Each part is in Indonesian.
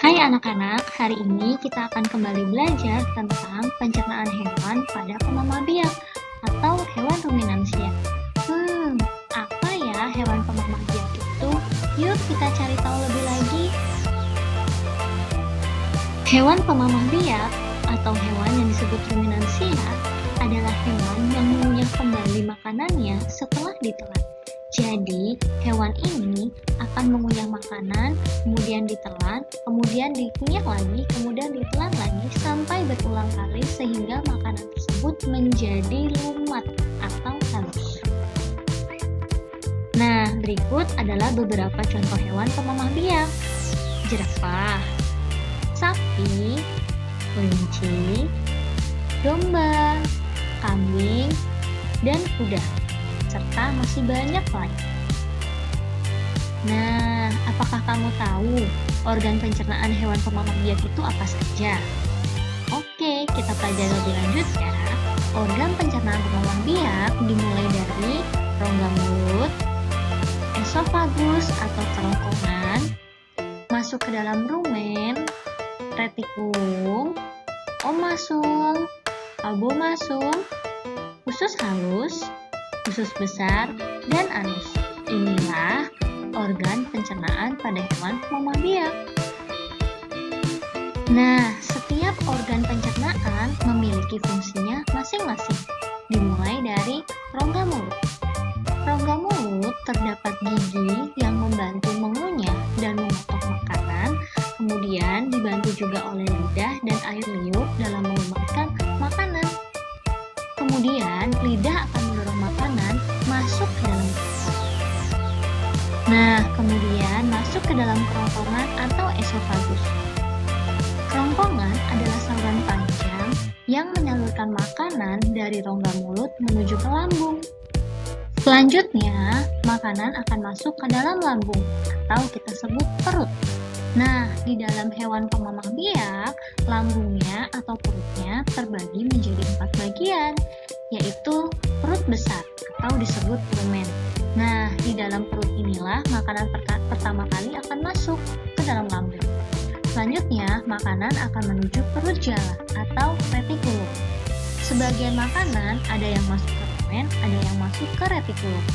Hai anak-anak, hari ini kita akan kembali belajar tentang pencernaan hewan pada pemamah biak atau hewan ruminansia. Apa ya hewan pemamah biak itu? Yuk kita cari tahu lebih lagi. Hewan pemamah biak atau hewan yang disebut ruminansia adalah hewan yang mengunyah kembali makanannya setelah ditelan. Jadi, hewan ini akan mengunyah makanan, kemudian ditelan, kemudian dikunyah lagi, kemudian ditelan lagi, sampai berulang kali sehingga makanan tersebut menjadi lumat atau halus. Nah, berikut adalah beberapa contoh hewan pemamah biak. Jerapah, sapi, kelinci, domba, kambing, dan kuda, serta masih banyak lagi. Nah, apakah kamu tahu organ pencernaan hewan pemamah biak itu apa saja? Oke, kita pelajari lebih lanjut ya. Organ pencernaan pemamah biak dimulai dari rongga mulut, esofagus atau kerongkongan, masuk ke dalam rumen, retikulum, omasum, abomasum, usus halus, usus besar, dan anus. Inilah organ pencernaan pada hewan pemamah biak. Nah, setiap organ pencernaan memiliki fungsinya masing-masing. Dimulai dari rongga mulut. Rongga mulut terdapat gigi yang membantu mengunyah dan memotong makanan, kemudian dibantu juga oleh lidah dan air liur dalam melumatkan makanan. Kemudian, lidah akan mendorong makanan masuk ke dalam tubuh. Nah, kemudian masuk ke dalam kerongkongan atau esofagus. Kerongkongan adalah saluran panjang yang menyalurkan makanan dari rongga mulut menuju ke lambung. Selanjutnya, makanan akan masuk ke dalam lambung atau kita sebut perut. Nah, di dalam hewan pemamah biak, lambungnya atau perutnya terbagi menjadi 4 bagian, yaitu perut besar atau disebut rumen. Nah, di dalam perut inilah makanan pertama kali akan masuk ke dalam lambung. Selanjutnya, makanan akan menuju perut jala atau retikulum. Sebagian makanan ada yang masuk ke rumen, ada yang masuk ke retikulum.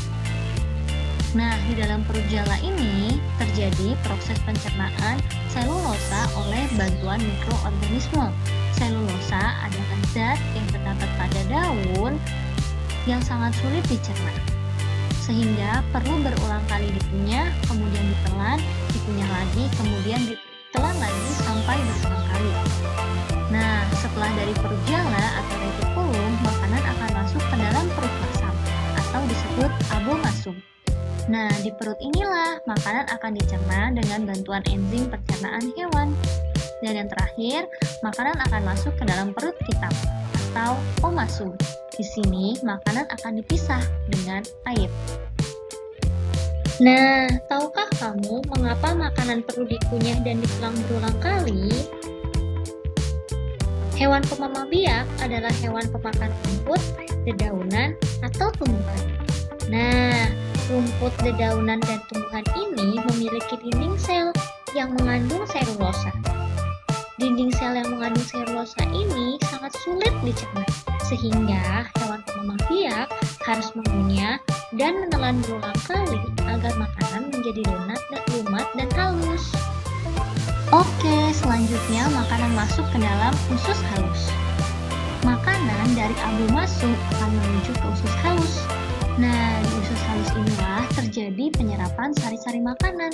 Nah, di dalam perut jala ini terjadi proses pencernaan selulosa oleh bantuan mikroorganisme. Selulosa adalah zat yang terdapat pada daun yang sangat sulit dicerna, sehingga perlu berulang kali dikunyah, kemudian ditelan, dikunyah lagi, kemudian ditelan lagi sampai berulang kali. Nah, setelah dari perut jala atau retikulum, makanan akan masuk ke dalam perut masam atau disebut abomasum. Nah, di perut inilah makanan akan dicerna dengan bantuan enzim pencernaan hewan. Dan yang terakhir, makanan akan masuk ke dalam perut hitam atau omasum. Di sini, makanan akan dipisah dengan air. Nah, tahukah kamu mengapa makanan perlu dikunyah dan ditelan berulang kali? Hewan pemamah biak adalah hewan pemakan rumput, dedaunan, atau tumbuhan. Nah, rumput, dedaunan, dan tumbuhan ini memiliki dinding sel yang mengandung selulosa. Dinding sel yang mengandung selulosa ini sangat sulit dicerna, sehingga hewan pemamah biak harus mengunyah dan menelan berulang kali agar makanan menjadi lumat dan halus. Oke, selanjutnya makanan masuk ke dalam usus halus. Makanan dari abomasum akan menuju ke usus halus. Nah, di usus halus inilah terjadi penyerapan sari-sari makanan.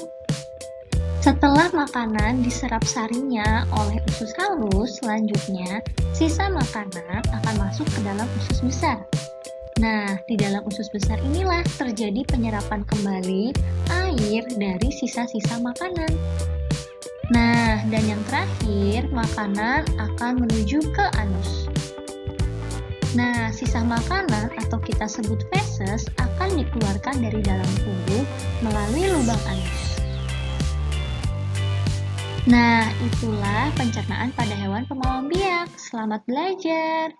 Setelah makanan diserap sarinya oleh usus halus, selanjutnya sisa makanan akan masuk ke dalam usus besar. Nah, di dalam usus besar inilah terjadi penyerapan kembali air dari sisa-sisa makanan. Nah, dan yang terakhir, makanan akan menuju ke anus. Nah, sisa makanan atau kita sebut feses akan dikeluarkan dari dalam tubuh melalui lubang anus. Nah, itulah pencernaan pada hewan pemamah biak. Selamat belajar!